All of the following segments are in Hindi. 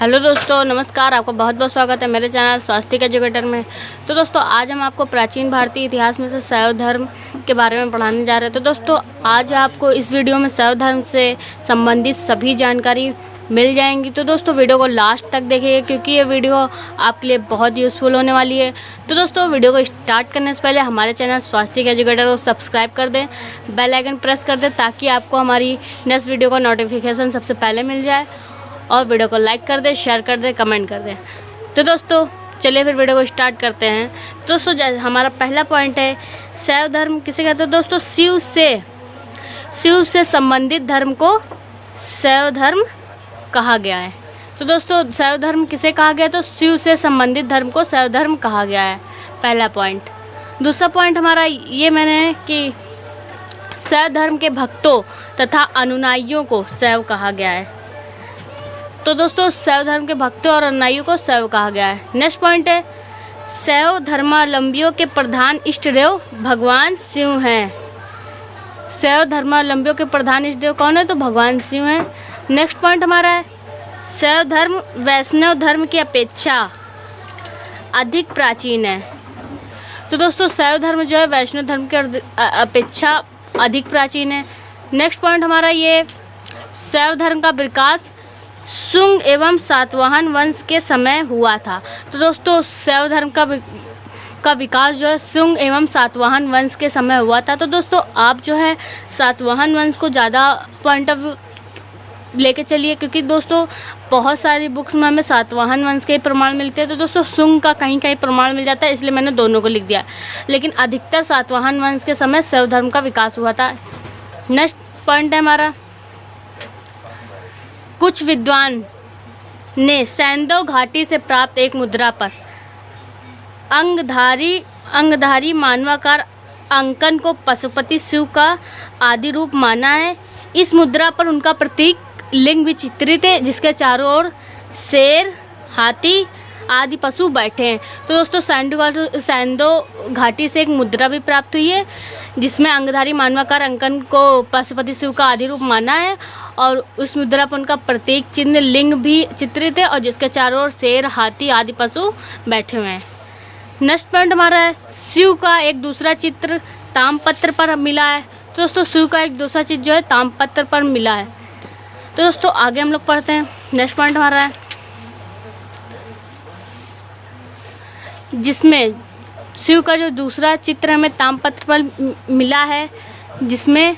हेलो दोस्तों, नमस्कार। आपका बहुत बहुत स्वागत है मेरे चैनल स्वास्तिक एजुकेटर में। तो दोस्तों, आज हम आपको प्राचीन भारतीय इतिहास में से शैव धर्म के बारे में पढ़ाने जा रहे हैं। तो दोस्तों, आज आपको इस वीडियो में शैव धर्म से संबंधित सभी जानकारी मिल जाएंगी। तो दोस्तों, वीडियो को लास्ट तक देखिए क्योंकि ये वीडियो आपके लिए बहुत यूज़फुल होने वाली है। तो दोस्तों, वीडियो को स्टार्ट करने से पहले हमारे चैनल स्वास्तिक एजुकेटर को सब्सक्राइब कर दें, बेल आइकन प्रेस कर दें ताकि आपको हमारी नेक्स्ट वीडियो का नोटिफिकेशन सबसे पहले मिल जाए, और वीडियो को लाइक कर दें, शेयर कर दें, कमेंट कर दें। तो दोस्तों, चलिए फिर वीडियो को स्टार्ट करते हैं। दोस्तों, हमारा पहला पॉइंट है शैव धर्म किसे कहते हैं। दोस्तों, शिव से संबंधित धर्म को शैव धर्म कहा गया है। तो दोस्तों, शैव धर्म किसे कहा गया है, तो शिव से संबंधित धर्म को शैव धर्म कहा गया है, पहला पॉइंट। दूसरा पॉइंट हमारा ये मैंने कि शैव धर्म के भक्तों तथा अनुयायियों को शैव कहा गया है। तो दोस्तों, शैव धर्म के भक्तों और अनुयायियों को शैव कहा गया है। नेक्स्ट पॉइंट है शैव धर्मावलंबियों के प्रधान इष्ट देव भगवान शिव हैं। शैव धर्मावलंबियों के प्रधान इष्ट देव कौन है, तो भगवान शिव हैं। नेक्स्ट पॉइंट हमारा है शैव धर्म वैष्णव धर्म की अपेक्षा अधिक प्राचीन है। तो दोस्तों, शैव धर्म जो है वैष्णव धर्म की अपेक्षा अधिक प्राचीन है। नेक्स्ट पॉइंट हमारा ये शैव धर्म का विकास शुंग एवं सातवाहन वंश के समय हुआ था। तो दोस्तों, शैव धर्म का विकास जो है शुंग एवं सातवाहन वंश के समय हुआ था। तो दोस्तों, आप जो है सातवाहन वंश को ज़्यादा पॉइंट ऑफ व्यू लेके चलिए क्योंकि दोस्तों बहुत सारी बुक्स में हमें सातवाहन वंश के प्रमाण मिलते हैं। तो दोस्तों, शुंग का कहीं कहीं प्रमाण मिल जाता है, इसलिए मैंने दोनों को लिख दिया, लेकिन अधिकतर सातवाहन वंश के समय शैव धर्म का विकास हुआ था। नेक्स्ट पॉइंट है हमारा कुछ विद्वान ने सैंदव घाटी से प्राप्त एक मुद्रा पर अंगधारी मानवाकार अंकन को पशुपति शिव का आदि रूप माना है। इस मुद्रा पर उनका प्रतीक लिंग भी चित्रित है जिसके चारों ओर शेर, हाथी आदि पशु बैठे हैं। तो दोस्तों, सैंदव घाटी से एक मुद्रा भी प्राप्त हुई है जिसमें अंगधारी मानवाकार अंकन को पशुपति शिव का आदि रूप माना है, और उस मुद्रा पर उनका प्रतीक चिन्ह लिंग भी चित्रित है और जिसके चारों ओर शेर, हाथी आदि पशु बैठे हुए हैं। नेक्स्ट पॉइंट हमारा है शिव का एक दूसरा चित्र ताम्रपत्र पर मिला है। तो दोस्तों, शिव का एक दूसरा चित्र जो है ताम्रपत्र पर मिला है। तो दोस्तों, आगे हम लोग पढ़ते हैं। नेक्स्ट पॉइंट हमारा है जिसमें शिव का जो दूसरा चित्र हमें ताम्रपत्र पर मिला है, जिसमें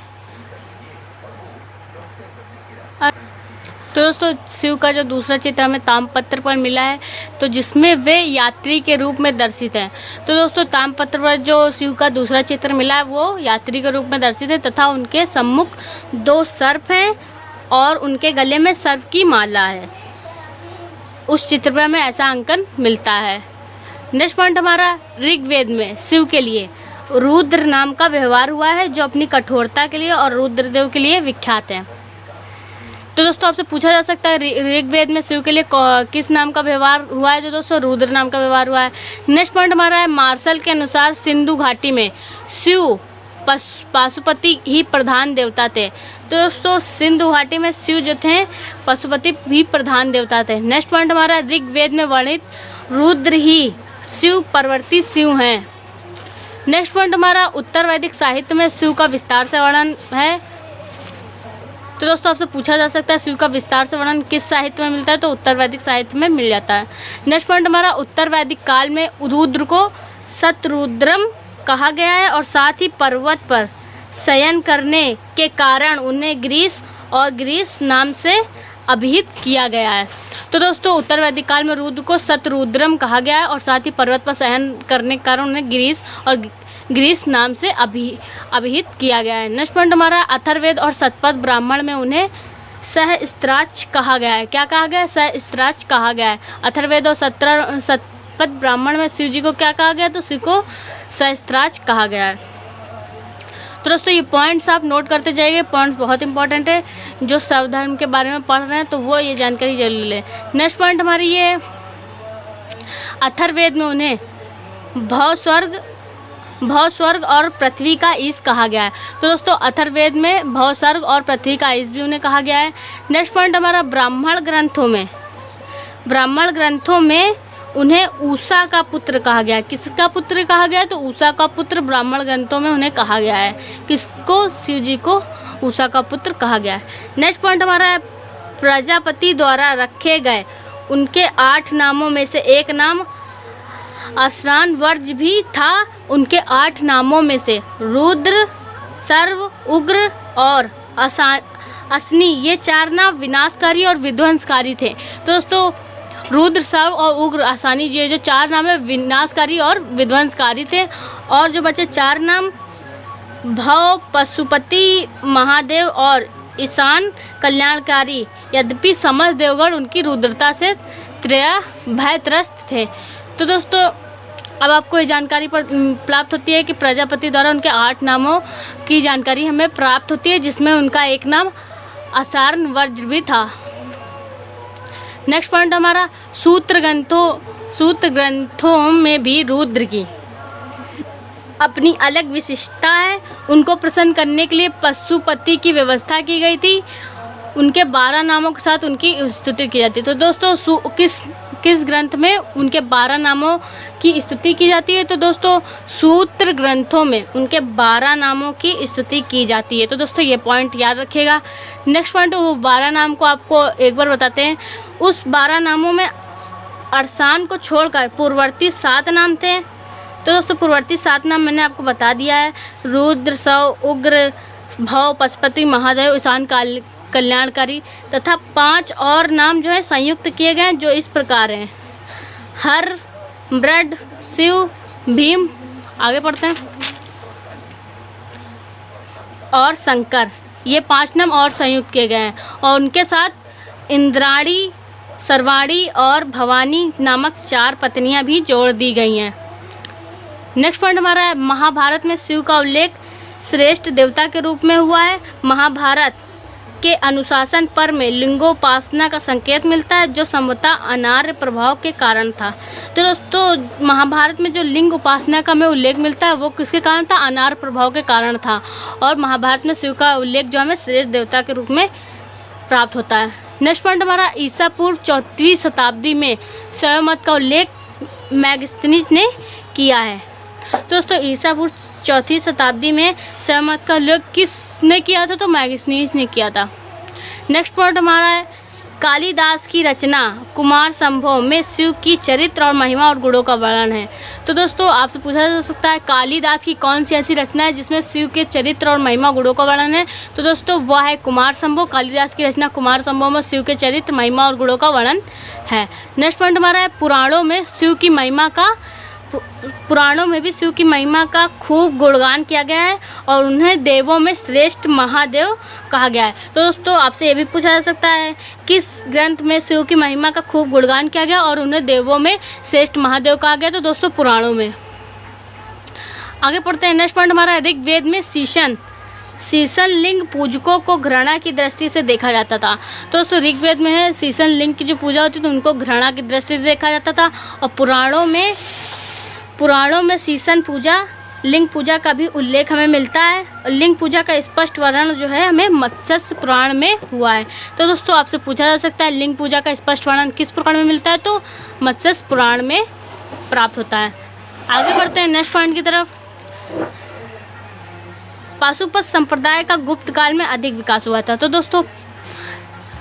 तो दोस्तों, शिव का जो दूसरा चित्र हमें ताम्रपत्र पर मिला है तो जिसमें वे यात्री के रूप में दर्शित हैं। तो दोस्तों, ताम्रपत्र पर जो शिव का दूसरा चित्र मिला है वो यात्री के रूप में दर्शित है तथा उनके सम्मुख दो सर्प हैं और उनके गले में सर्प की माला है। उस चित्र पर हमें ऐसा अंकन मिलता है। नेक्स्ट पॉइंट हमारा ऋग्वेद में शिव के लिए रुद्र नाम का व्यवहार हुआ है जो अपनी कठोरता के लिए और रुद्रदेव के लिए विख्यात है। तो दोस्तों, आपसे पूछा जा सकता है ऋग्वेद में शिव के लिए किस नाम का व्यवहार हुआ है। तो दोस्तों, रुद्र नाम का व्यवहार हुआ है। नेक्स्ट पॉइंट हमारा है मार्शल के अनुसार सिंधु घाटी में शिव पशुपति ही प्रधान देवता थे। तो दोस्तों, सिंधु घाटी में शिव जो थे पशुपति भी प्रधान देवता थे। नेक्स्ट पॉइंट हमारा ऋग्वेद में वर्णित रुद्र ही शिव परवर्ती शिव हैं। नेक्स्ट पॉइंट हमारा उत्तर वैदिक साहित्य में शिव का विस्तार से वर्णन है। तो दोस्तों, आपसे पूछा जा सकता है शिव का विस्तार से वर्णन किस साहित्य में मिलता है, तो उत्तर वैदिक साहित्य में मिल जाता है। नेक्स्ट पॉइंट हमारा उत्तर वैदिक काल में रुद्र को शतरुद्रम कहा गया है और साथ ही पर्वत पर शयन करने के कारण उन्हें ग्रीस नाम से अभिहित किया गया है। तो दोस्तों, उत्तर वैदिक काल में रुद्र को शतरुद्रम कहा गया है और साथ ही पर्वत पर शयन करने के कारण उन्हें ग्रीस नाम से अभिहित किया गया है। नेक्स्ट पॉइंट हमारा अथर्ववेद और शतपथ ब्राह्मण में उन्हें सहस्त्राक्ष कहा गया है। क्या कहा गया है, सहस्त्राक्ष कहा गया है। अथर्ववेद और शतपथ ब्राह्मण में शिव जी को क्या कहा गया है, तो शिव को सहस्त्राक्ष कहा गया है। तो दोस्तों, ये पॉइंट्स आप नोट करते जाइए, पॉइंट्स बहुत इंपॉर्टेंट है। जो शैव धर्म के बारे में पढ़ रहे हैं तो वो ये जानकारी जरूर लें। नेक्स्ट पॉइंट हमारी ये अथर्ववेद में उन्हें भवस्वर्ग और पृथ्वी का ईश कहा गया है। तो दोस्तों अथर्ववेद में भवस्वर्ग और पृथ्वी का ईश भी उन्हें कहा गया है। नेक्स्ट पॉइंट हमारा ब्राह्मण ग्रंथों में ब्राह्मण ग्रंथों में उन्हें उषा का पुत्र कहा गया है। किसका पुत्र कहा गया है? तो उषा का पुत्र ब्राह्मण ग्रंथों में उन्हें कहा गया है। किसको? शिव जी को उषा का पुत्र कहा गया है। नेक्स्ट पॉइंट हमारा है, प्रजापति द्वारा रखे गए उनके 8 नामों में से एक नाम असरान वर्ज भी था। उनके 8 नामों में से रुद्र, सर्व, उग्र और असनी, ये 4 नाम विनाशकारी और विध्वंसकारी थे। तो दोस्तों रुद्र, सर्व और उग्र, आसानी, ये जो 4 नाम है विनाशकारी और विध्वंसकारी थे। और जो बचे 4 नाम भव, पशुपति, महादेव और ईशान कल्याणकारी, यद्यपि समस्त देवगण उनकी रुद्रता से भयत्रस्त थे। तो दोस्तों अब आपको ये जानकारी प्राप्त होती है कि प्रजापति द्वारा उनके 8 नामों की जानकारी हमें प्राप्त होती है, जिसमें उनका एक नाम असारण वर्ज भी था। नेक्स्ट पॉइंट हमारा, सूत्र ग्रंथों में भी रुद्र की अपनी अलग विशिष्टता है। उनको प्रसन्न करने के लिए पशुपति की व्यवस्था की गई थी। उनके 12 नामों के साथ उनकी स्तुति की जाती है। तो दोस्तों किस ग्रंथ में उनके 12 नामों की स्तुति की जाती है? तो दोस्तों सूत्र ग्रंथों में उनके 12 नामों की स्तुति की जाती है। तो दोस्तों ये पॉइंट याद रखिएगा। नेक्स्ट पॉइंट, वो 12 नाम को आपको एक बार बताते हैं। उस 12 नामों में अरसान को छोड़कर पूर्ववर्ती 7 नाम थे। तो दोस्तों पूर्ववर्ती 7 नाम मैंने आपको बता दिया है, रुद्र, सव, उग्र, भव, पशुपति, महादेव, ईशान कल्याणकारी, तथा 5 और नाम जो है संयुक्त किए गए हैं, जो इस प्रकार हैं, हर, ब्रड, शिव, भीम, आगे पढ़ते हैं, और शंकर, ये 5 नाम और संयुक्त किए गए हैं। और उनके साथ इंद्राणी, सर्वाणी और भवानी नामक 4 पत्नियां भी जोड़ दी गई हैं। नेक्स्ट पॉइंट हमारा है, महाभारत में शिव का उल्लेख श्रेष्ठ देवता के रूप में हुआ है। महाभारत के अनुशासन पर्व में लिंगोपासना का संकेत मिलता है, जो संभवतः अनार्य प्रभाव के कारण था। तो दोस्तों महाभारत में जो लिंग उपासना का हमें उल्लेख मिलता है वो किसके कारण था? अनार्य प्रभाव के कारण था। और महाभारत में शिव का उल्लेख जो हमें श्रेष्ठ देवता के रूप में प्राप्त होता है। नेक्स्ट पॉइंट हमारा, ईसा पूर्व 4वीं शताब्दी में शैवमत का उल्लेख मैगस्थनीज ने किया है। दोस्तों ईसा पूर्व 4वीं शताब्दी में शैवमत का उल्लेख किसने किया था? तो मैगस्थनीज ने किया था। नेक्स्ट पॉइंट हमारा है, कालिदास की रचना कुमार संभव में शिव की चरित्र और महिमा और गुणों का वर्णन है। तो दोस्तों आपसे पूछा जा सकता है कालिदास की कौन सी ऐसी रचना है जिसमें शिव के चरित्र और महिमा गुणों का वर्णन है? तो दोस्तों वह है कुमार संभव। कालिदास की रचना कुमार संभव में शिव के चरित्र, महिमा और गुणों का वर्णन है। नेक्स्ट पॉइंट हमारा है, पुराणों में भी शिव की महिमा का खूब गुणगान किया गया है और उन्हें देवों में श्रेष्ठ महादेव कहा गया है। तो दोस्तों आपसे ये भी पूछा जा सकता है किस ग्रंथ में शिव की महिमा का खूब गुणगान किया गया और उन्हें देवों में श्रेष्ठ महादेव कहा गया? तो दोस्तों पुराणों में। आगे पढ़ते हैं। नेक्स्ट पॉइंट हमारा, ऋग्वेद में शीशन लिंग पूजकों को घृणा की दृष्टि से देखा जाता था। तो दोस्तों ऋग्वेद में है शीशन लिंग की जो पूजा होती थी उनको घृणा की दृष्टि से देखा जाता था। और पुराणों में शीशन पूजा, लिंग पूजा का भी उल्लेख हमें मिलता है। और लिंग पूजा का स्पष्ट वर्णन जो है हमें मत्स्य पुराण में हुआ है। तो दोस्तों आपसे पूछा जा सकता है लिंग पूजा का स्पष्ट वर्णन किस पुराण में मिलता है? तो मत्स्य पुराण में प्राप्त होता है। आगे बढ़ते हैं नेक्स्ट पॉइंट की तरफ। पाशुपत संप्रदाय का गुप्त काल में अधिक विकास हुआ था। तो दोस्तों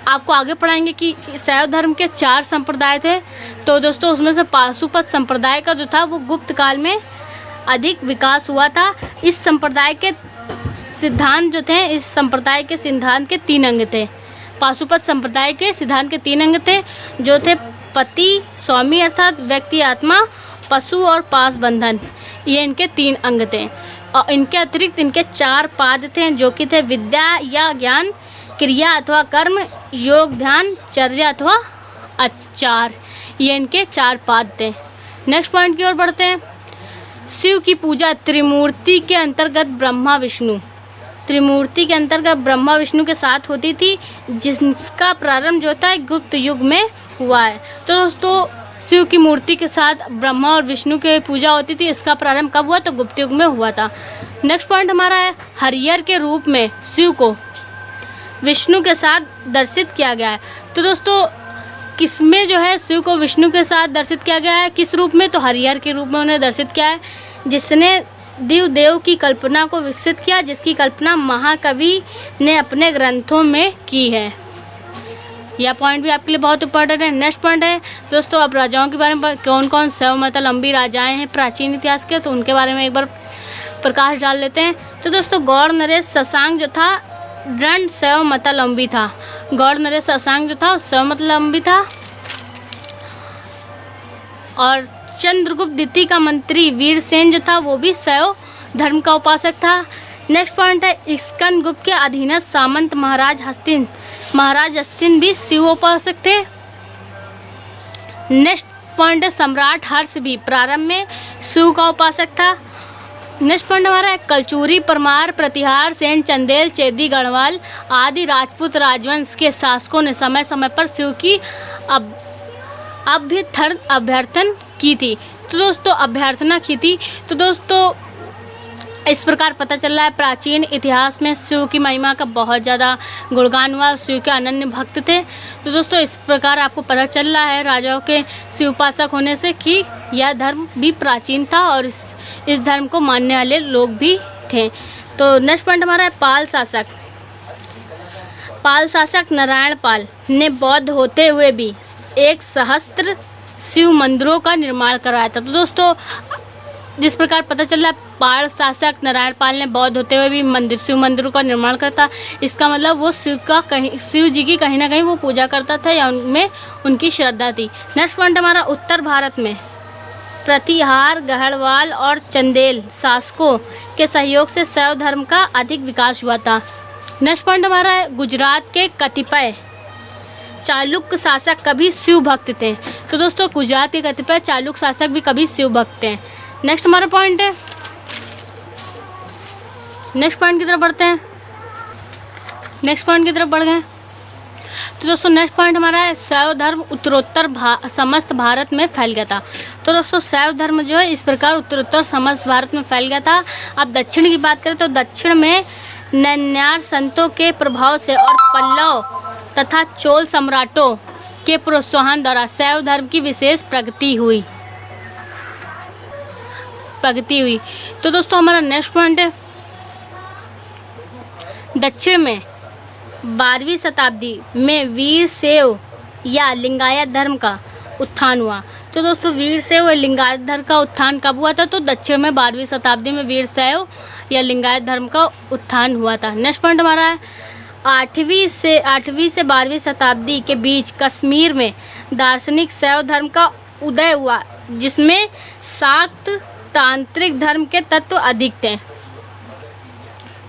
आपको आगे पढ़ाएंगे कि शैव धर्म के 4 संप्रदाय थे। तो दोस्तों उसमें से पाशुपत संप्रदाय का जो था वो गुप्त काल में अधिक विकास हुआ था। इस संप्रदाय के सिद्धांत जो थे, इस संप्रदाय के सिद्धांत के 3 अंग थे। पाशुपत संप्रदाय के सिद्धांत के 3 अंग थे जो थे पति, स्वामी अर्थात व्यक्ति आत्मा, पशु और पास बंधन। ये इनके 3 अंग थे। और इनके अतिरिक्त इनके 4 पाद थे जो कि थे विद्या या ज्ञान, क्रिया अथवा कर्म, योग ध्यान, चर्या अथवा आचार। ये इनके 4 पाद थे। नेक्स्ट पॉइंट की ओर बढ़ते हैं। शिव की पूजा त्रिमूर्ति के अंतर्गत ब्रह्मा विष्णु के साथ होती थी, जिसका प्रारंभ जो था गुप्त युग में हुआ है। तो दोस्तों शिव की मूर्ति के साथ ब्रह्मा और विष्णु की पूजा होती थी। इसका प्रारंभ कब हुआ? तो गुप्त युग में हुआ था। नेक्स्ट पॉइंट हमारा है हरिहर के रूप में शिव को विष्णु के साथ दर्शित किया गया है। तो दोस्तों किसमें जो है शिव को विष्णु के साथ दर्शित किया गया है, किस रूप में, तो हरिहर के रूप में उन्हें दर्शित किया है, जिसने दिव्य की कल्पना को विकसित किया, जिसकी कल्पना महाकवि ने अपने ग्रंथों में की है। यह पॉइंट भी आपके लिए बहुत इंपॉर्टेंट है। नेक्स्ट पॉइंट है दोस्तों, अब राजाओं के बारे में, कौन कौन शैवमतालंबी राजाएं हैं प्राचीन इतिहास के, तो उनके बारे में एक बार प्रकाश डाल लेते हैं। तो दोस्तों गौड़ नरेश शशांक जो था दृढ़ शैवमतालंबी था। गौड़ नरेश शशांक जो था शैवमतालंबी था। और चंद्रगुप्त द्वितीय का मंत्री वीरसेन जो था वो भी शैव धर्म का उपासक था। नेक्स्ट पॉइंट है स्कंदगुप्त के अधीनस्थ सामंत महाराज हस्तिन भी शिव उपासक थे। नेक्स्ट पॉइंट है सम्राट हर्ष भी प्रारंभ में शिव का उपासक था। नेक्स्ट पॉइंट हमारा है कलचूरी, परमार, प्रतिहार, सेन, चंदेल, चेदी, गढ़वाल आदि राजपूत राजवंश के शासकों ने समय समय पर शिव की अभ्यर्थन की थी। तो दोस्तों अभ्यर्थना की थी। तो दोस्तों इस प्रकार पता चल रहा है प्राचीन इतिहास में शिव की महिमा का बहुत ज़्यादा गुणगान हुआ, शिव के अनन्य भक्त थे। तो दोस्तों इस प्रकार आपको पता चल रहा है राजाओं के शिव उपासक होने से कि यह धर्म भी प्राचीन था और इस धर्म को मानने वाले लोग भी थे। तो नेक्स्ट पॉइंट हमारा है पाल शासक। पाल शासक नारायण पाल ने बौद्ध होते हुए भी 1 सहस्त्र शिव मंदिरों का निर्माण कराया था। तो दोस्तों जिस प्रकार पता चल रहा है पाल शासक नारायण पाल ने बौद्ध होते हुए भी शिव मंदिरों का निर्माण करता, इसका मतलब वो शिव जी की कहीं ना कहीं वो पूजा करता था या उनमें उनकी श्रद्धा थी। नेक्स्ट पॉइंट हमारा उत्तर भारत में प्रतिहार, गढ़वाल और चंदेल शासकों के सहयोग से शैव धर्म का अधिक विकास हुआ था। नेक्स्ट पॉइंट हमारा है गुजरात के कतिपय चालुक्य शासक कभी शिव भक्त थे। तो दोस्तों गुजरात के कतिपय चालुक्य शासक भी कभी शिव भक्त हैं। नेक्स्ट हमारा पॉइंट है, नेक्स्ट पॉइंट की तरफ बढ़ते हैं। नेक्स्ट पॉइंट की तरफ बढ़ गए। तो दोस्तों नेक्स्ट पॉइंट हमारा है शैव धर्म उत्तरोत्तर समस्त भारत में फैल गया था। तो दोस्तों शैव धर्म जो है इस प्रकार उत्तरोत्तर समस्त भारत में फैल गया था। अब दक्षिण की बात करें तो दक्षिण में नैन्यार संतों के प्रभाव से और पल्लव तथा चोल सम्राटों के प्रोत्साहन द्वारा शैव धर्म की विशेष प्रगति हुई। तो दोस्तों हमारा नेक्स्ट पॉइंट है दक्षिण में 12वीं शताब्दी में वीरशैव या लिंगायत धर्म का उत्थान हुआ। तो दोस्तों वीरशैव या लिंगायत धर्म का उत्थान कब हुआ था, तो दक्षिण में 12वीं शताब्दी में वीरशैव या लिंगायत धर्म का उत्थान हुआ था। नेक्स्ट पॉइंट हमारा है 8वीं से 12वीं शताब्दी के बीच कश्मीर में दार्शनिक शैव धर्म का उदय हुआ, जिसमें शाक्त तांत्रिक धर्म के तत्व अधिक थे।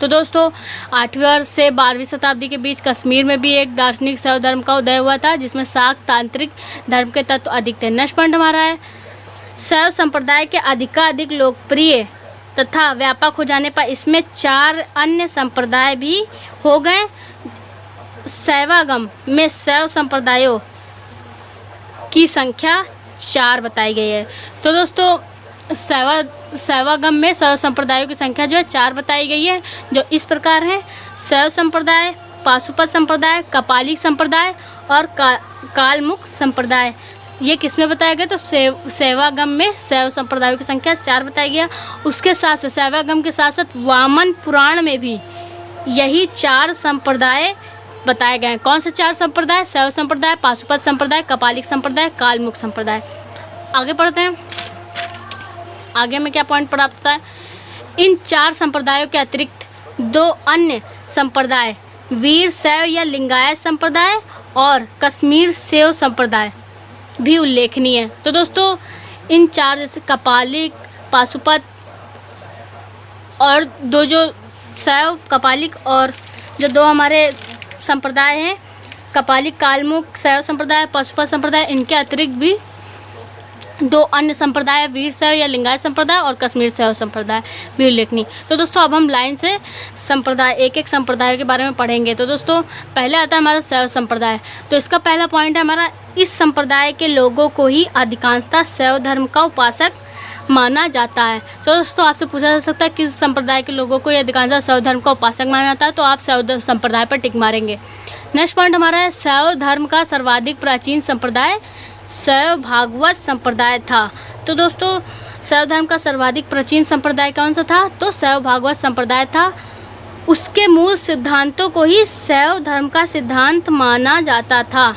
तो दोस्तों 8वीं से 12वीं शताब्दी के बीच कश्मीर में भी एक दार्शनिक शैव धर्म का उदय हुआ था, जिसमें शाक्त तांत्रिक धर्म के तत्व अधिक थे। नेक्स्ट पॉइंट हमारा है शैव संप्रदाय के अधिकाधिक लोकप्रिय तथा व्यापक हो जाने पर इसमें 4 अन्य संप्रदाय भी हो गए। शैवागम में शैव संप्रदायों की संख्या 4 बताई गई है। तो दोस्तों शैवागम में शैव संप्रदायों की संख्या जो है 4 बताई गई है, जो इस प्रकार हैं शैव संप्रदाय, पाशुपत संप्रदाय, कपालिक संप्रदाय और कालमुख संप्रदाय। ये किस में बताया गया, तो शैवागम में शैव संप्रदायों की संख्या 4 बताई गया। उसके साथ साथ शैवागम के साथ साथ वामन पुराण में भी यही 4 संप्रदाय बताए गए हैं। कौन से 4 संप्रदाय, शैव संप्रदाय, पाशुपत संप्रदाय, कपालिक संप्रदाय, कालमुख संप्रदाय। आगे पढ़ते हैं, आगे में क्या पॉइंट प्राप्त होता है। इन 4 संप्रदायों के अतिरिक्त 2 अन्य संप्रदाय वीर शैव या लिंगायत संप्रदाय और कश्मीर शैव संप्रदाय भी उल्लेखनीय है। तो दोस्तों इन 4 जैसे कपालिक, पाशुपत और 2 जो शैव, कपालिक और जो 2 हमारे संप्रदाय हैं कपालिक, कालमुख, शैव संप्रदाय, पाशुपत संप्रदाय, इनके अतिरिक्त भी 2 अन्य संप्रदाय वीर शैव या लिंगायत संप्रदाय और कश्मीर शैव संप्रदाय भी उल्लेखनीय। तो दोस्तों अब हम लाइन से संप्रदाय एक संप्रदाय के बारे में पढ़ेंगे। तो दोस्तों पहले आता है हमारा शैव संप्रदाय। तो इसका पहला पॉइंट है हमारा इस संप्रदाय के लोगों को ही अधिकांशतः शैव धर्म का उपासक माना जाता है। तो दोस्तों आपसे पूछा जा सकता है किस संप्रदाय के लोगों को ये अधिकांशतः शैव धर्म का उपासक माना जाता है, तो आप शैव संप्रदाय पर टिक मारेंगे। नेक्स्ट पॉइंट हमारा है शैव धर्म का सर्वाधिक प्राचीन संप्रदाय शैव भागवत संप्रदाय था। तो दोस्तों शैव धर्म का सर्वाधिक प्राचीन संप्रदाय कौन सा था? तो शैव भागवत संप्रदाय था। उसके मूल सिद्धांतों को ही शैव धर्म का सिद्धांत माना जाता था।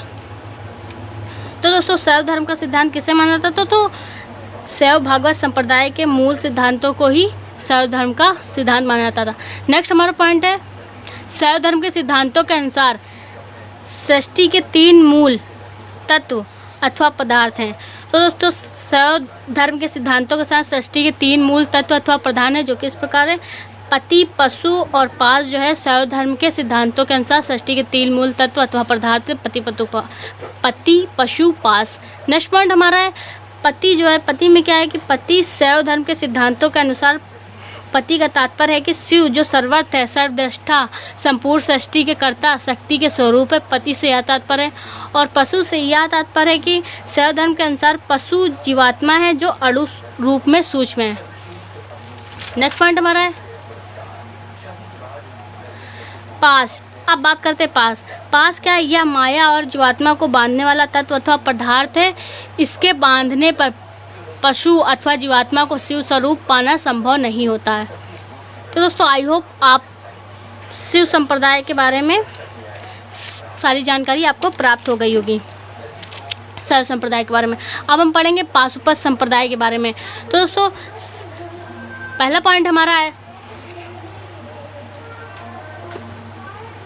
तो दोस्तों शैव धर्म का सिद्धांत किसे माना जाता था? तो शैव भागवत संप्रदाय के मूल सिद्धांतों को ही शैव धर्म का सिद्धांत माना जाता था। नेक्स्ट हमारा पॉइंट है शैव धर्म के सिद्धांतों के अनुसार सृष्टि के 3 मूल तत्व अथवा पदार्थ हैं। तो दोस्तों शैव धर्म के सिद्धांतों के साथ सृष्टि के 3 मूल तत्व अथवा प्रधान है, जो कि इस प्रकार है पति, पशु और पास जो है शैव धर्म के सिद्धांतों के अनुसार सृष्टि के 3 मूल तत्व अथवा पदार्थ पति, पशु, पास। नेक्स्ट पॉइंट हमारा है पति जो है, पति में क्या है कि पति शैव धर्म के सिद्धांतों के अनुसार पति का तात्पर्य है कि शिव जो सर्वत्र है, सर्वद्रष्टा, संपूर्ण सृष्टि के कर्ता, शक्ति के स्वरूप है, पति से यह तात्पर्य है। और पशु से यह तात्पर्य है कि शैव धर्म के अनुसार पशु जीवात्मा है जो अणु रूप में सूक्ष्म है। नेक्स्ट पॉइंट हमारा है पास। अब बात करते हैं पास। पास क्या है? यह माया और जीवात्मा को बांधने वाला तत्व अथवा पदार्थ है। इसके बांधने पर पशु अथवा जीवात्मा को शिव स्वरूप पाना संभव नहीं होता है। तो दोस्तों आई होप आप शिव संप्रदाय के बारे में सारी जानकारी आपको प्राप्त हो गई होगी, शैव संप्रदाय के बारे में। अब हम पढ़ेंगे पाशुपत संप्रदाय के बारे में। तो दोस्तों पहला पॉइंट हमारा है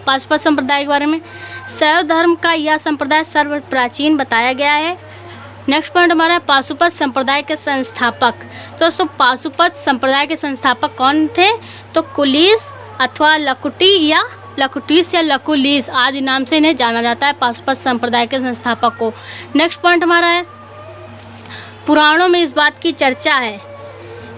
पाशुपत संप्रदाय के बारे में। शैव धर्म का यह संप्रदाय सर्व प्राचीन बताया गया है। नेक्स्ट पॉइंट हमारा है पाशुपत संप्रदाय के संस्थापक। तो दोस्तों पाशुपत संप्रदाय के संस्थापक कौन थे? तो कुलीस अथवा लकुटीस या लकुलीस आदि नाम से इन्हें जाना जाता है, पाशुपत संप्रदाय के संस्थापक को। नेक्स्ट पॉइंट हमारा है पुराणों में इस बात की चर्चा है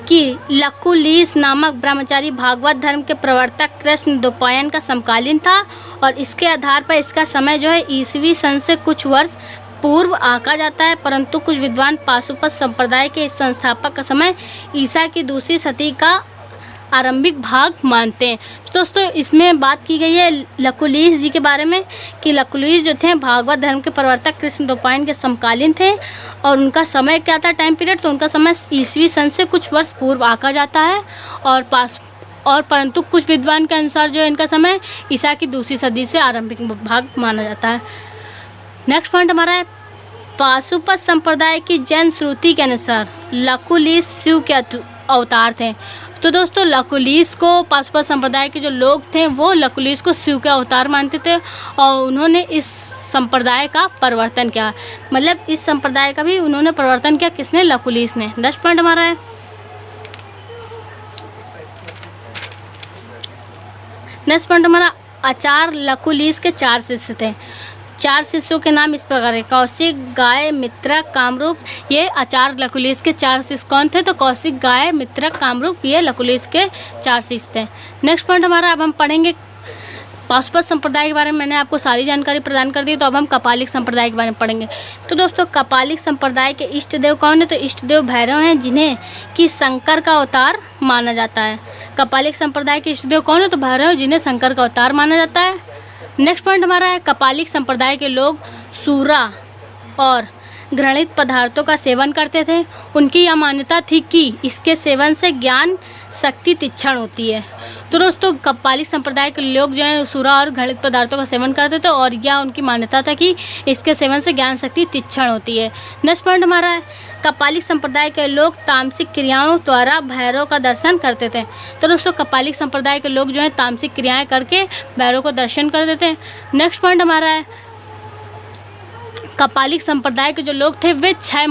कि लकुलीस नामक ब्रह्मचारी भागवत धर्म के प्रवर्तक कृष्ण द्वैपायन का समकालीन था और इसके आधार पर इसका समय जो है ईसवी सन से कुछ वर्ष पूर्व आका जाता है, परंतु कुछ विद्वान पाशुपत संप्रदाय के इस संस्थापक का समय ईसा की 2वीं सदी का आरंभिक भाग मानते हैं। तो दोस्तों इसमें बात की गई है लकुलीस जी के बारे में कि लकुलीस जो थे भागवत धर्म के प्रवर्तक कृष्ण द्वैपायन के समकालीन थे और उनका समय क्या था टाइम पीरियड? तो उनका समय ईसवी सन से कुछ वर्ष पूर्व आका जाता है और परंतु कुछ विद्वान के अनुसार जो इनका समय ईसा की 2वीं सदी से आरंभिक भाग माना जाता है। नेक्स्ट पॉइंट हमारा है पाशुपत संप्रदाय की जैन श्रुति के अनुसार लकुलीस शिव के अवतार थे। तो दोस्तों लकुलीस को पाशुपत संप्रदाय के जो लोग थे वो लकुलीस को शिव के अवतार मानते थे और उन्होंने इस संप्रदाय का परिवर्तन किया, मतलब इस संप्रदाय का भी उन्होंने परिवर्तन किया। किसने? लकुलीस ने। नेक्स्ट पॉइंट हमारा है नेक्स्ट पॉइंट हमारा आचार्य लकुलीस के 4 शिष्य थे। 4 शिष्यों के नाम इस प्रकार है कौशिक, गाय, मित्रक, कामरूप। ये आचार्य लकुलीस के 4 शिष्य कौन थे? तो कौशिक, गाय, मित्रक, कामरूप ये लकुलीस के 4 शिष्य थे। नेक्स्ट पॉइंट हमारा अब हम पढ़ेंगे पाशुपत संप्रदाय के बारे में। मैंने आपको सारी जानकारी प्रदान कर दी, तो अब हम कपालिक संप्रदाय के बारे में पढ़ेंगे। तो दोस्तों कपालिक संप्रदाय के इष्ट देव कौन है? तो इष्ट देव भैरव हैं, जिन्हें कि शंकर का अवतार माना जाता है। कपालिक संप्रदाय के इष्ट देव कौन है? तो भैरव, जिन्हें शंकर का अवतार माना जाता है। नेक्स्ट पॉइंट हमारा है कपालिक संप्रदाय के लोग सूरा और घृणित पदार्थों का सेवन करते थे। उनकी यह मान्यता थी कि इसके सेवन से ज्ञान शक्ति तीक्ष्ण होती है। तो दोस्तों कपालिक संप्रदाय के लोग जो हैं सूरा और घृणित पदार्थों का सेवन करते थे और यह उनकी मान्यता था कि इसके सेवन से ज्ञान शक्ति तीक्ष्ण होती है। नेक्स्ट पॉइंट हमारा है कपालिक संप्रदाय के लोग तामसिक क्रियाओं द्वारा भैरव का दर्शन करते थे। तो दोस्तों कपालिक संप्रदाय के लोग जो हैं तामसिक क्रियाएं करके भैरव को दर्शन करते थे। नेक्स्ट पॉइंट हमारा है कपालिक संप्रदाय के जो लोग थे वे 6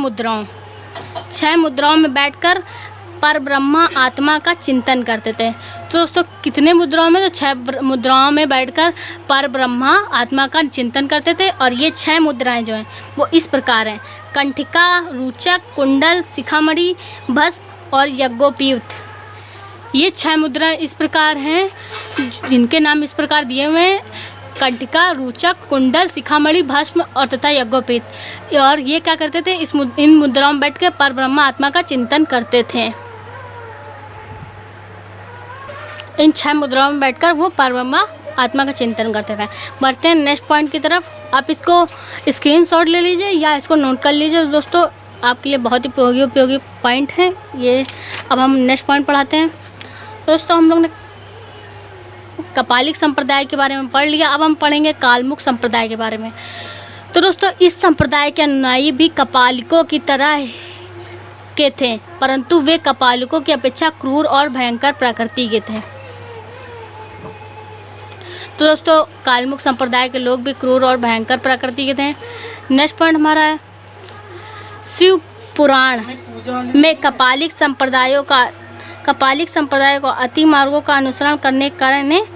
मुद्राओं में बैठकर पर ब्रह्मा आत्मा का चिंतन करते थे। तो दोस्तों कितने मुद्राओं में? तो 6 मुद्राओं में बैठकर पर ब्रह्मा आत्मा का चिंतन करते थे। और ये 6 मुद्राएं जो हैं वो इस प्रकार हैं कंठिका, रुचक, कुंडल, शिखामणि, भस्म और यज्ञोपवीत। ये 6 मुद्राएं इस प्रकार हैं जिनके नाम इस प्रकार दिए हुए हैं कंठिका, रुचक, कुंडल, शिखामणि, भस्म और तथा यज्ञोपवीत। और ये क्या करते थे? इन मुद्राओं में बैठ के पर ब्रह्मा आत्मा का चिंतन करते थे। इन 6 मुद्राओं में बैठकर वो पर ब्रह्मा आत्मा का चिंतन करते थे। बढ़ते हैं नेक्स्ट पॉइंट की तरफ। आप इसको स्क्रीनशॉट ले लीजिए या इसको नोट कर लीजिए दोस्तों, आपके लिए बहुत ही उपयोगी पॉइंट है ये। अब हम नेक्स्ट पॉइंट पढ़ाते हैं दोस्तों। हम लोग ने कपालिक संप्रदाय के बारे में पढ़ लिया, अब हम पढ़ेंगे कालमुख संप्रदाय के बारे में। तो दोस्तों इस संप्रदाय के अनुयायी भी कपालिकों की तरह के थे, परंतु वे कपालिकों की अपेक्षा क्रूर और भयंकर प्रकृति के थे। तो दोस्तों कालमुख संप्रदाय के लोग भी क्रूर और भयंकर प्रकृति के थे। नेक्स्ट पॉइंट हमारा है शिव पुराण में कपालिक संप्रदायों को अति मार्गों का अनुसरण करने के कारण इन्हें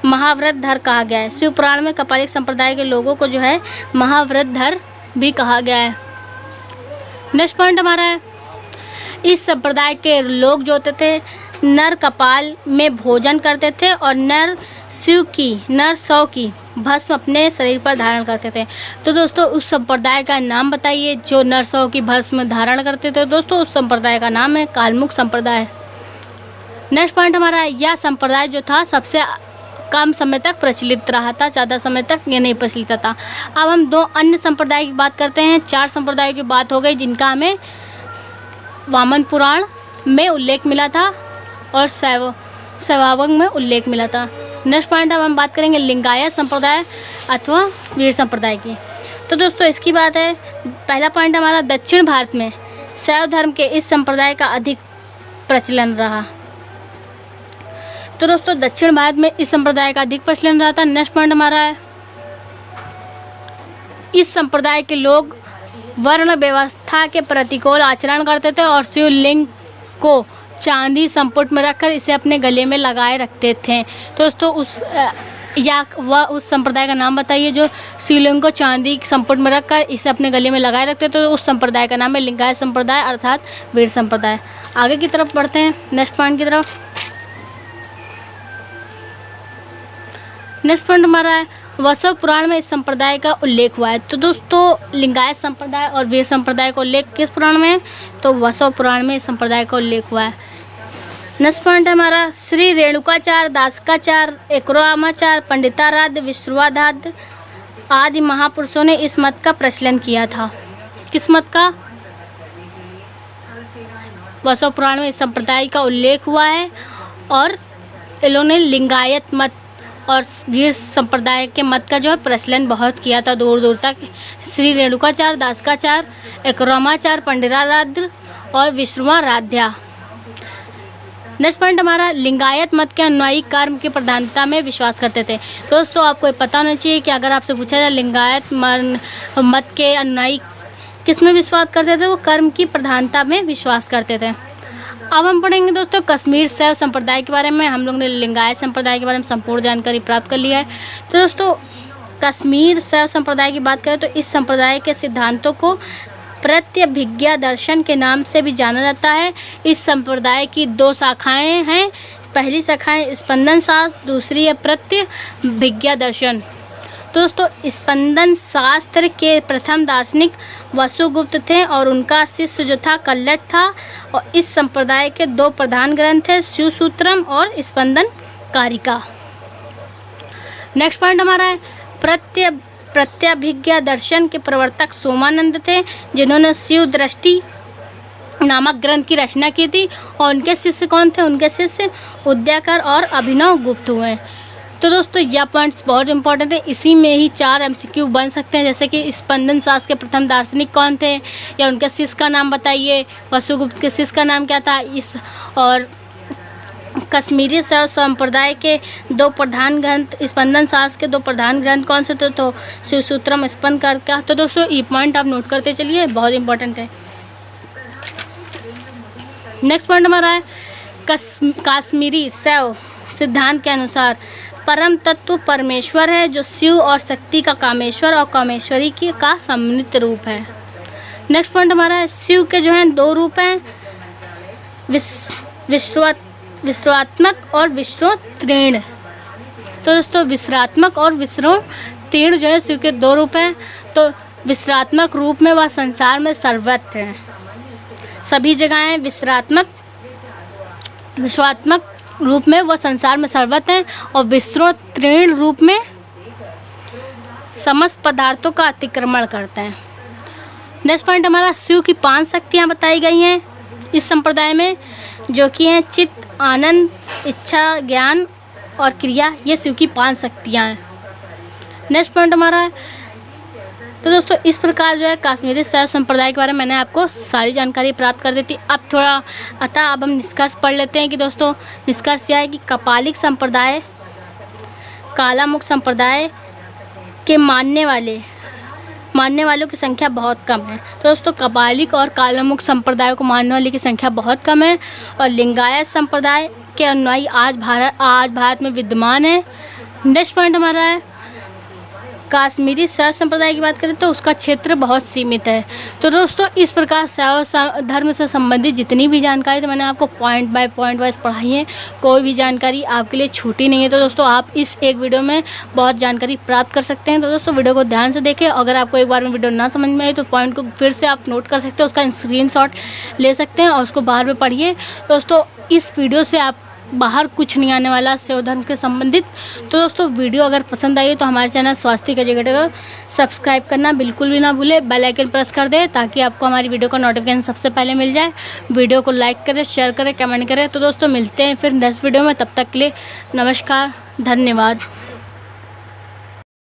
महाव्रतधर कहा गया है। शिव पुराण में कपालिक संप्रदाय के लोगों को जो है महाव्रतधर भी कहा गया है। नेक्स्ट पॉइंट हमारा है इस संप्रदाय के लोग जो होते थे नर कपाल में भोजन करते थे और नर सौ की भस्म अपने शरीर पर धारण करते थे। तो दोस्तों उस संप्रदाय का नाम बताइए जो नर सौ की भस्म धारण करते थे। दोस्तों उस संप्रदाय का नाम है कालमुख संप्रदाय। नेक्स्ट पॉइंट हमारा है यह संप्रदाय जो था सबसे कम समय तक प्रचलित रहा था, ज़्यादा समय तक ये नहीं प्रचलित था। अब हम 2 अन्य संप्रदाय की बात करते हैं। 4 संप्रदायों की बात हो गई जिनका हमें वामन पुराण में उल्लेख मिला था और शैवागम में उल्लेख मिला था। नेक्स्ट पॉइंट अब हम बात करेंगे लिंगायत संप्रदाय अथवा वीर संप्रदाय की। तो दोस्तों इसकी बात है, पहला पॉइंट हमारा दक्षिण भारत में शैव धर्म के इस संप्रदाय का अधिक प्रचलन रहा। तो दोस्तों दक्षिण भारत में इस संप्रदाय का अधिक प्रचलन रहा था। नेक्स्ट पॉइंट हमारा है इस संप्रदाय के लोग वर्ण व्यवस्था के प्रतिकूल आचरण करते थे और शिवलिंग को चांदी संपुट में रखकर इसे अपने गले में लगाए रखते थे। तो दोस्तों उस संप्रदाय का नाम बताइए जो शिवलिंग को चांदी संपुट में रखकर इसे अपने गले में लगाए रखते थे। तो उस संप्रदाय का नाम है लिंगायत संप्रदाय अर्थात वीर संप्रदाय। आगे की तरफ बढ़ते हैं नेक्स्ट पॉइंट की तरफ। नेक्स्ट पॉइंट हमारा है वसव पुराण में इस संप्रदाय का उल्लेख हुआ है। तो दोस्तों लिंगायत संप्रदाय और वीर संप्रदाय का उल्लेख किस पुराण में है? तो वसव पुराण में इस संप्रदाय का उल्लेख हुआ है। नेक्स्ट पॉइंट है हमारा श्री रेणुकाचार्य, दासकाचार्य, एकरोमाचार्य, पंडिताराध्य, विश्वाधाद्य आदि महापुरुषों ने इस मत का प्रचलन किया था। किस मत का? वसव पुराण में इस संप्रदाय का उल्लेख हुआ है और इन्होंने लिंगायत मत और वीर संप्रदाय के मत का जो है प्रचलन बहुत किया था दूर दूर तक। श्री रेणुकाचार्य, दासकाचार्य, एकरोमाचार्य, पंडिताराध्य और विश्वाराध्या। नेक्स्ट पॉइंट हमारा लिंगायत मत के अनुयायी कर्म की प्रधानता में विश्वास करते थे। दोस्तों आपको ये पता होना चाहिए कि अगर आपसे पूछा जाए लिंगायत मत के अनुयायी किस में विश्वास करते थे, वो कर्म की प्रधानता में विश्वास करते थे। अब हम पढ़ेंगे दोस्तों कश्मीर शैव संप्रदाय के बारे में। हम लोग ने लिंगायत संप्रदाय के बारे में संपूर्ण जानकारी प्राप्त कर लिया है। तो दोस्तों कश्मीर शैव संप्रदाय की बात करें तो इस संप्रदाय के सिद्धांतों को प्रत्यभिज्ञा दर्शन के नाम से भी जाना जाता है। इस संप्रदाय की 2 शाखाएं हैं। पहली शाखा है स्पंदन शास्त्र, दूसरी है प्रत्यभिज्ञा दर्शन। दोस्तों स्पंदन शास्त्र के प्रथम दार्शनिक वसुगुप्त थे और उनका शिष्य जो था कल्लट था। और इस संप्रदाय के 2 प्रधान ग्रंथ हैं शिवसूत्रम और स्पंदन कारिका। नेक्स्ट पॉइंट हमारा है प्रत्यभिज्ञा दर्शन के प्रवर्तक सोमानंद थे जिन्होंने शिव दृष्टि नामक ग्रंथ की रचना की थी। और उनके शिष्य कौन थे? उनके शिष्य उदयकर और अभिनव गुप्त हुए। तो दोस्तों यह पॉइंट्स बहुत इंपॉर्टेंट है। इसी में ही 4 MCQ बन सकते हैं, जैसे कि स्पंदन शास्त्र के प्रथम दार्शनिक कौन थे या उनके शिष्य का नाम बताइए, वसुगुप्त के शिष्य का नाम क्या था, और कश्मीरी शैव संप्रदाय के 2 प्रधान ग्रंथ, स्पंदन शास्त्र के 2 प्रधान ग्रंथ कौन से थे? तो शिवसूत्रम, स्पंद का। तो दोस्तों ये पॉइंट आप नोट करते चलिए, बहुत इंपॉर्टेंट है। नेक्स्ट पॉइंट हमारा है कश्मीरी शैव सिद्धांत के अनुसार परम तत्व परमेश्वर है जो शिव और शक्ति का कामेश्वर और कामेश्वरी की का सम्मिलित रूप है। नेक्स्ट पॉइंट हमारा है शिव के जो हैं 2 रूप हैं, विश्वात्मक और विश्वोत्तीर्ण। तो दोस्तों विश्रात्मक और विश्वोत्तीर्ण जो है शिव के 2 रूप हैं। तो विश्रात्मक रूप में वह संसार में सर्वत्र हैं, सभी जगह हैं। विश्वात्मक रूप में वह संसार में सर्वत्र हैं और विस्तृत तीर्ण रूप में समस्त पदार्थों का अतिक्रमण करते हैं। नेक्स्ट पॉइंट हमारा शिव की 5 शक्तियाँ बताई गई हैं इस संप्रदाय में, जो कि हैं चित्त, आनंद, इच्छा, ज्ञान और क्रिया। ये शिव की 5 शक्तियाँ हैं। नेक्स्ट पॉइंट हमारा है, तो दोस्तों इस प्रकार जो है कश्मीरी शैव संप्रदाय के बारे में मैंने आपको सारी जानकारी प्राप्त कर दी थी। अब हम निष्कर्ष पढ़ लेते हैं कि दोस्तों निष्कर्ष यह है कि कपालिक संप्रदाय कालामुख संप्रदाय के मानने वालों की संख्या बहुत कम है। तो दोस्तों कपालिक और कालामुख संप्रदायों को मानने वालों की संख्या बहुत कम है और लिंगायत संप्रदाय के अनुयायी आज भारत में विद्यमान है। नेक्स्ट पॉइंट हमारा है कश्मीरी शैव संप्रदाय की बात करें तो उसका क्षेत्र बहुत सीमित है। तो दोस्तों इस प्रकार शैव धर्म से संबंधित जितनी भी जानकारी तो मैंने आपको पॉइंट बाय पॉइंट वाइज पढ़ाई है, कोई भी जानकारी आपके लिए छूटी नहीं है। तो दोस्तों आप इस एक वीडियो में बहुत जानकारी प्राप्त कर सकते हैं। तो दोस्तों वीडियो को ध्यान से देखें। अगर आपको एक बार में वीडियो ना समझ में आए तो पॉइंट को फिर से आप नोट कर सकते हैं, उसका स्क्रीनशॉट ले सकते हैं और उसको बाहर में पढ़िए। दोस्तों इस वीडियो से आप बाहर कुछ नहीं आने वाला शैव धर्म के संबंधित। तो दोस्तों वीडियो अगर पसंद आई तो हमारे चैनल स्वास्तिक एजुकेटर को सब्सक्राइब करना बिल्कुल भी ना भूले, बेल आइकन प्रेस कर दें ताकि आपको हमारी वीडियो का नोटिफिकेशन सबसे पहले मिल जाए। वीडियो को लाइक करें, शेयर करें, कमेंट करें। तो दोस्तों मिलते हैं फिर नेक्स्ट वीडियो में, तब तक के लिए नमस्कार, धन्यवाद।